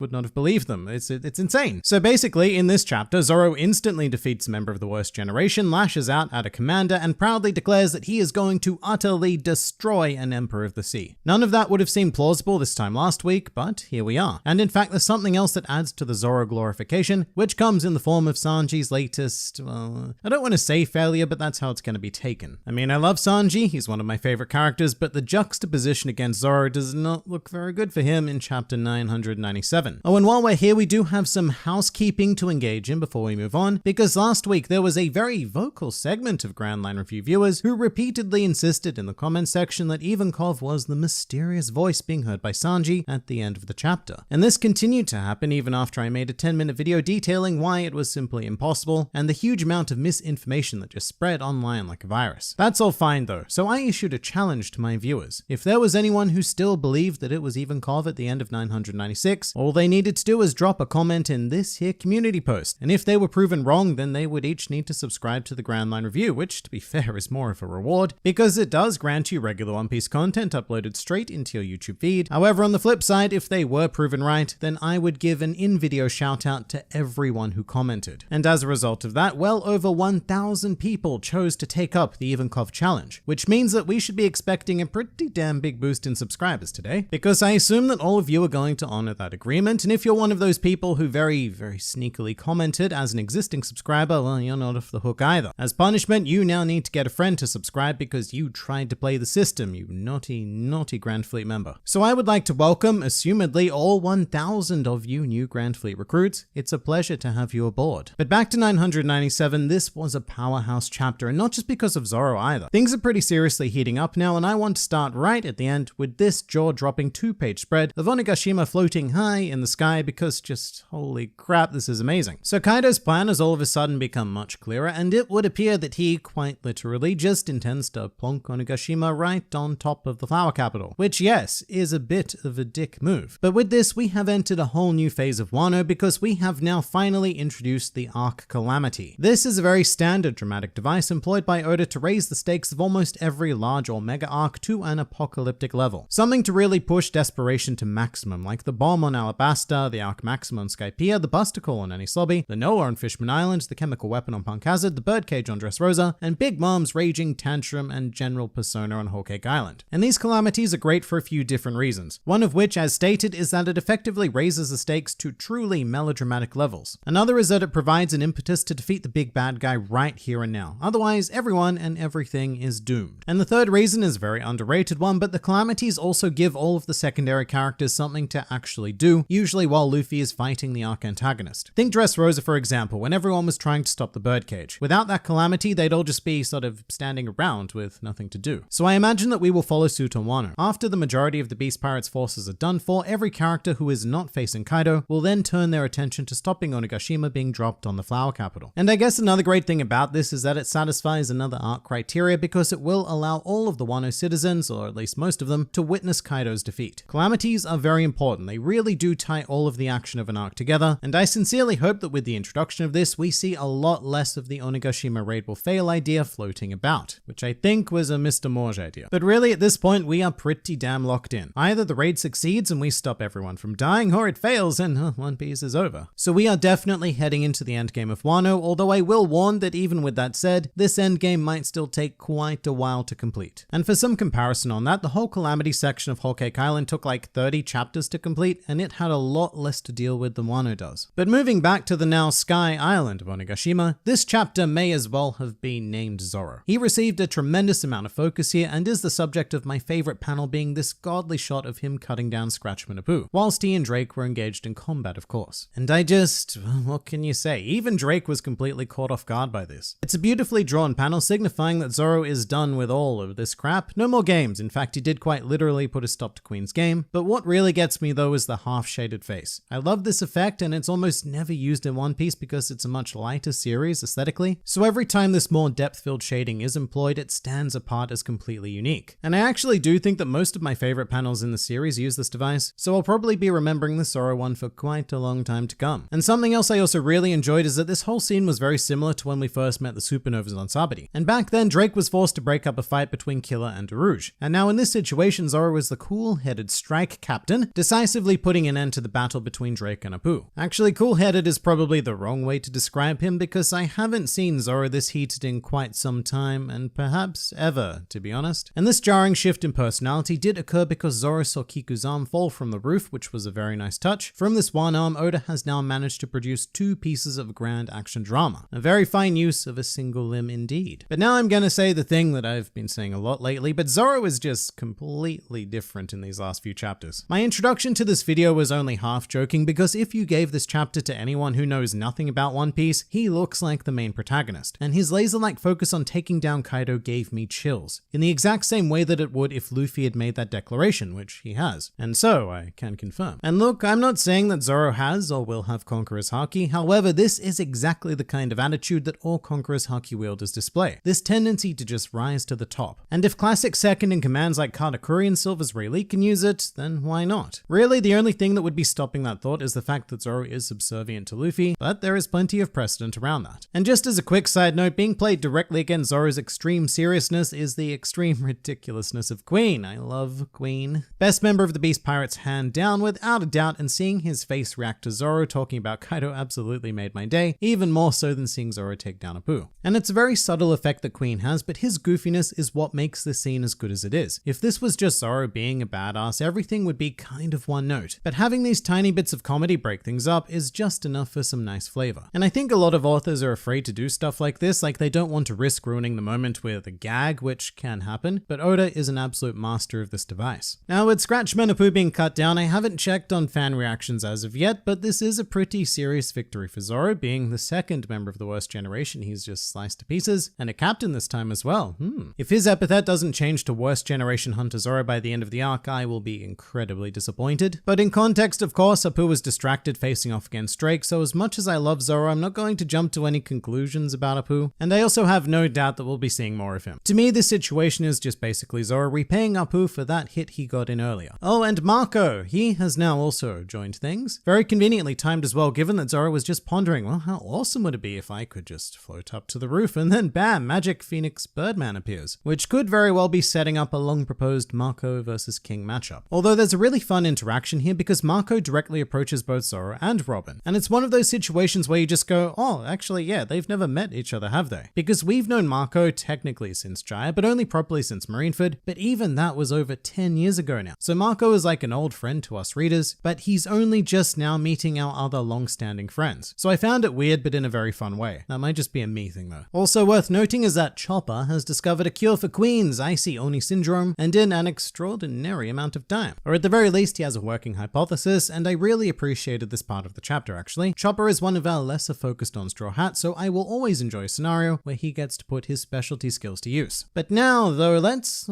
would not have believed them. It's insane. So basically, in this chapter, Zoro instantly defeats a member of the worst generation, lashes out at a commander, and proudly declares that he is going to utterly destroy an Emperor of the Sea. None of that would have seemed plausible this time last week, but here we are. And in fact, there's something else that adds to the Zoro glorification, which comes in the form of Sanji's latest, well, I don't want to say failure, but that's how it's going to be taken. I mean, I love Sanji, he's one of my favorite characters, but the juxtaposition against Zoro does not look very good for him in chapter 997. Oh, and while we're here, we do have some housekeeping to engage in before we move on, because last week there was a very vocal segment of Grand Line Review viewers who repeatedly insisted in the comments section that Ivankov was the mysterious voice being heard by Sanji at the end of the chapter. And this continued to happen even after I made a 10-minute video detailing why it was simply impossible, and the huge amount of misinformation that just spread online like a virus. That's all fine though, so I issued a challenge to my viewers. If there was anyone who still believed that it was Ivankov at the end of 996, all they needed to do was drop a comment in this here community post, and if they were proven wrong, then they would each need to subscribe to the Grand Line Review, which, to be fair, is more of a reward, because it does grant you regular One Piece content uploaded straight into your YouTube feed. However, on the flip side, if they were proven right, then I would give an in-video shout out to everyone who commented. And as a result of that, well over 1,000 people chose to take up the Ivankov challenge, which means that we should be expecting a pretty damn big boost in subscribers today, because I assume that all of you are going to honor that agreement, and if you're one of those people who very sneakily commented as an existing subscriber, well, you're not off the hook either. As punishment, you now need to get a friend to subscribe because you tried to play the system, you naughty Grand Fleet member. So I would like to welcome, assumedly, all 1,000 of you new Grand Fleet recruits. It's a pleasure to have you aboard. But back to 997, this was a powerhouse chapter, and not just because of Zoro either. Things are pretty seriously heating up now, and I want to start right at the end with this jaw-dropping 2-page spread of Onigashima floating high in the sky, because just holy crap, this is amazing. So Kaido's plan has all of a sudden become much clearer, and it would appear that he, quite literally, just intends to plonk Onigashima right on top of the flower capital, which, yes, is a bit of a dick move. But with this, we have entered a whole new phase of Wano, because we have now finally introduced the Arc Calamity. This is a very standard dramatic device employed by Oda to raise the stakes of almost every large or mega arc to an apocalyptic level. Something to really push desperation to maximum, like the bomb on Alabasta, the Arc Maxima on Skypiea, the Buster Call on Enies Lobby, the Noah on Fishman Island, the chemical weapon on Punk Hazard, the birdcage on Dressrosa, and Big Mom's raging tantrum and general persona on Whole Cake Island. And these calamities are great for a few different reasons. One of which, as stated, is that it effectively raises the stakes to truly melodramatic levels. Another is that it provides an impetus to defeat the big bad guy right here and now. Otherwise, everyone and everything is doomed. And the third reason is a very underrated one, but the calamities also give all of the secondary characters something to actually do, usually while Luffy is fighting the arc antagonist. Think Dressrosa, for example, when everyone was trying to stop the birdcage. Without that calamity, they'd all just be sort of standing around with nothing to do. So I imagine that we will follow suit on Wano. After the majority of the Beast Pirates forces are done for, every character who is not facing Kaido will then turn their attention to stopping Onigashima being dropped on the flower capital. And I guess another great thing about this is that it satisfies another arc criteria, because it will allow all of the Wano citizens, or at least most of them, to witness Kaido's defeat. Calamities are very important. They really do tie all of the action of an arc together, and I sincerely hope that with the introduction of this, we see a lot less of the Onigashima raid will fail idea floating about, which I think was a Mr. Morge idea. But really, at this point, we are pretty damn locked in. Either the raid succeeds and we stop everyone from dying, or it fails and One Piece is over. So we are definitely heading into the endgame of Wano, although I will warn that even with that said, this endgame might still take quite a while to complete. And for some comparison on that, the whole Calamity section of Whole Cake Island took like 30 chapters to complete, and it had a lot less to deal with than Wano does. But moving back to the now Sky Island of Onigashima, this chapter may as well have been named Zoro. He received a tremendous amount of focus here, and is the subject of my favorite panel being this godly shot of him cutting down Scratchman Apu, whilst he and Drake were engaged in combat, of course. And what can you say? Even Drake was completely caught off guard by this. It's a beautifully drawn panel signifying that Zoro is done with all of this crap. No more games. In fact, he did quite literally put a stop to Queen's game. But what really gets me though is the half-shaded face. I love this effect, and it's almost never used in One Piece because it's a much lighter series aesthetically. So every time this more depth-filled shading is employed, it stands apart as completely unique. And I actually do think that most of my favorite panels in the series use this device, so I'll probably be remembering the Zoro one for quite a long time to come. And something else I also really enjoyed is that this whole scene was very similar to when we first met the Supernovas on Sabati. And back then, Drake was forced to break up a fight between Killer and Rouge. And now in this situation, Zoro is the cool-headed strike captain, decisively putting an end began to the battle between Drake and Apu. Actually, cool-headed is probably the wrong way to describe him because I haven't seen Zoro this heated in quite some time, and perhaps ever, to be honest. And this jarring shift in personality did occur because Zoro saw Kiku's arm fall from the roof, which was a very nice touch. From this one arm, Oda has now managed to produce 2 pieces of grand action drama. A very fine use of a single limb indeed. But now I'm gonna say the thing that I've been saying a lot lately, but Zoro is just completely different in these last few chapters. My introduction to this video was only half joking because if you gave this chapter to anyone who knows nothing about One Piece, he looks like the main protagonist. And his laser-like focus on taking down Kaido gave me chills, in the exact same way that it would if Luffy had made that declaration, which he has. And so, I can confirm. And look, I'm not saying that Zoro has or will have Conqueror's Haki, however, this is exactly the kind of attitude that all Conqueror's Haki wielders display. This tendency to just rise to the top. And if classic second-in-commands like Katakuri and Silver's Rayleigh can use it, then why not? Really, the only thing that would be stopping that thought is the fact that Zoro is subservient to Luffy, but there is plenty of precedent around that. And just as a quick side note, being played directly against Zoro's extreme seriousness is the extreme ridiculousness of Queen. I love Queen. Best member of the Beast Pirates hand down without a doubt, and seeing his face react to Zoro talking about Kaido absolutely made my day, even more so than seeing Zoro take down Apu. And it's a very subtle effect that Queen has, but his goofiness is what makes this scene as good as it is. If this was just Zoro being a badass, everything would be kind of one note. But having these tiny bits of comedy break things up is just enough for some nice flavor. And I think a lot of authors are afraid to do stuff like this, like they don't want to risk ruining the moment with a gag, which can happen, but Oda is an absolute master of this device. Now with Scratchman Apu being cut down, I haven't checked on fan reactions as of yet, but this is a pretty serious victory for Zoro, being the second member of the worst generation he's just sliced to pieces, and a captain this time as well. If his epithet doesn't change to worst generation Hunter Zoro by the end of the arc, I will be incredibly disappointed. But in context, of course, Apu was distracted facing off against Drake, so as much as I love Zoro, I'm not going to jump to any conclusions about Apu, and I also have no doubt that we'll be seeing more of him. To me, this situation is just basically Zoro repaying Apu for that hit he got in earlier. Oh, and Marco, he has now also joined things. Very conveniently timed as well, given that Zoro was just pondering, well, how awesome would it be if I could just float up to the roof, and then bam, Magic Phoenix Birdman appears, which could very well be setting up a long-proposed Marco versus King matchup. Although there's a really fun interaction here because Marco directly approaches both Zoro and Robin, and it's one of those situations where you just go, oh, actually, yeah, they've never met each other, have they? Because we've known Marco technically since Jaya, but only properly since Marineford, but even that was over 10 years ago now. So Marco is like an old friend to us readers, but he's only just now meeting our other long-standing friends. So I found it weird, but in a very fun way. That might just be a me thing though. Also worth noting is that Chopper has discovered a cure for Queen's icy Oni syndrome, and in an extraordinary amount of time. Or at the very least, he has a working hypothesis, and I really appreciated this part of the chapter actually. Chopper is one of our lesser focused on Straw Hat, so I will always enjoy a scenario where he gets to put his specialty skills to use. But now though, let's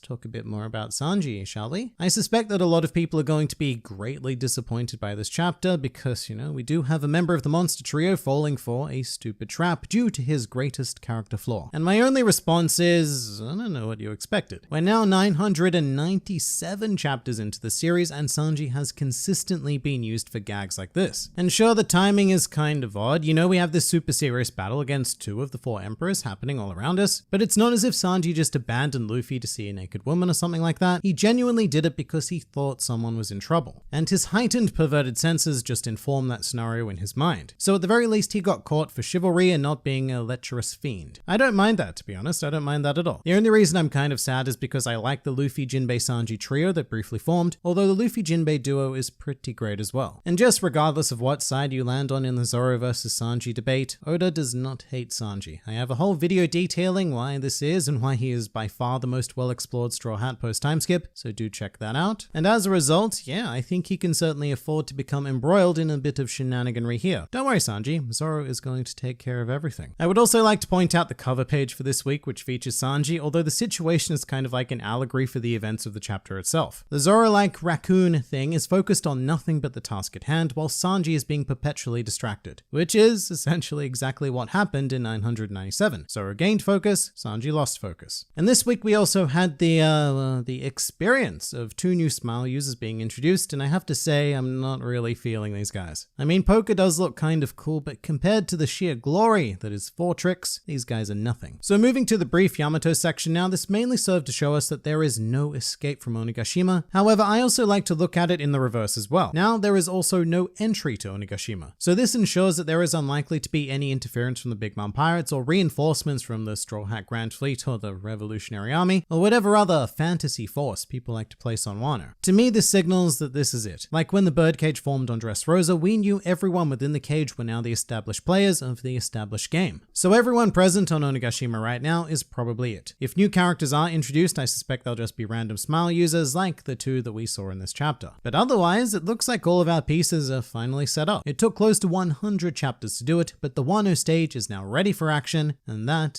talk a bit more about Sanji, shall we? I suspect that a lot of people are going to be greatly disappointed by this chapter because, you know, we do have a member of the monster trio falling for a stupid trap due to his greatest character flaw. And my only response is, I don't know what you expected. We're now 997 chapters into the series and Sanji has consistently been used for gags like this. And sure, the timing is kind of odd. You know, we have this super serious battle against 2 of the 4 emperors happening all around us, but it's not as if Sanji just abandoned Luffy to see a naked woman or something like that. He genuinely did it because he thought someone was in trouble. And his heightened perverted senses just informed that scenario in his mind. So at the very least, he got caught for chivalry and not being a lecherous fiend. I don't mind that, to be honest. I don't mind that at all. The only reason I'm kind of sad is because I like the Luffy, Jinbei, Sanji trio that briefly formed, although the Luffy Jinbei duo is pretty great as well. And just regardless of what side you land on in the Zoro versus Sanji debate, Oda does not hate Sanji. I have a whole video detailing why this is and why he is by far the most well-explored Straw Hat post-time skip, so do check that out. And as a result, yeah, I think he can certainly afford to become embroiled in a bit of shenaniganry here. Don't worry, Sanji, Zoro is going to take care of everything. I would also like to point out the cover page for this week, which features Sanji, although the situation is kind of like an allegory for the events of the chapter itself. The Zoro-like raccoon thing is focused on nothing but the task at hand, while Sanji is being perpetually distracted, which is essentially exactly what happened in 997. Zoro gained focus, Sanji lost focus. And this week we also had the experience of 2 new Smile users being introduced, and I have to say I'm not really feeling these guys. I mean, Poker does look kind of cool, but compared to the sheer glory that is 4 Tricks, these guys are nothing. So moving to the brief Yamato section now, this mainly served to show us that there is no escape from Onigashima. However, I also like to look at it in the reverse as well. Now, there is also no entry to Onigashima, so this ensures that there is unlikely to be any interference from the Big Mom Pirates or reinforcements from the Straw Hat Grand Fleet or the Revolutionary Army, or whatever other fantasy force people like to place on Wano. To me, this signals that this is it. Like when the birdcage formed on Dressrosa, we knew everyone within the cage were now the established players of the established game. So everyone present on Onigashima right now is probably it. If new characters are introduced, I suspect they'll just be random smile users like the two that we saw in this chapter. But otherwise, it looks like all of our pieces are finally set up. It took close to 100 chapters to do it, but the Wano stage is now ready for action, and that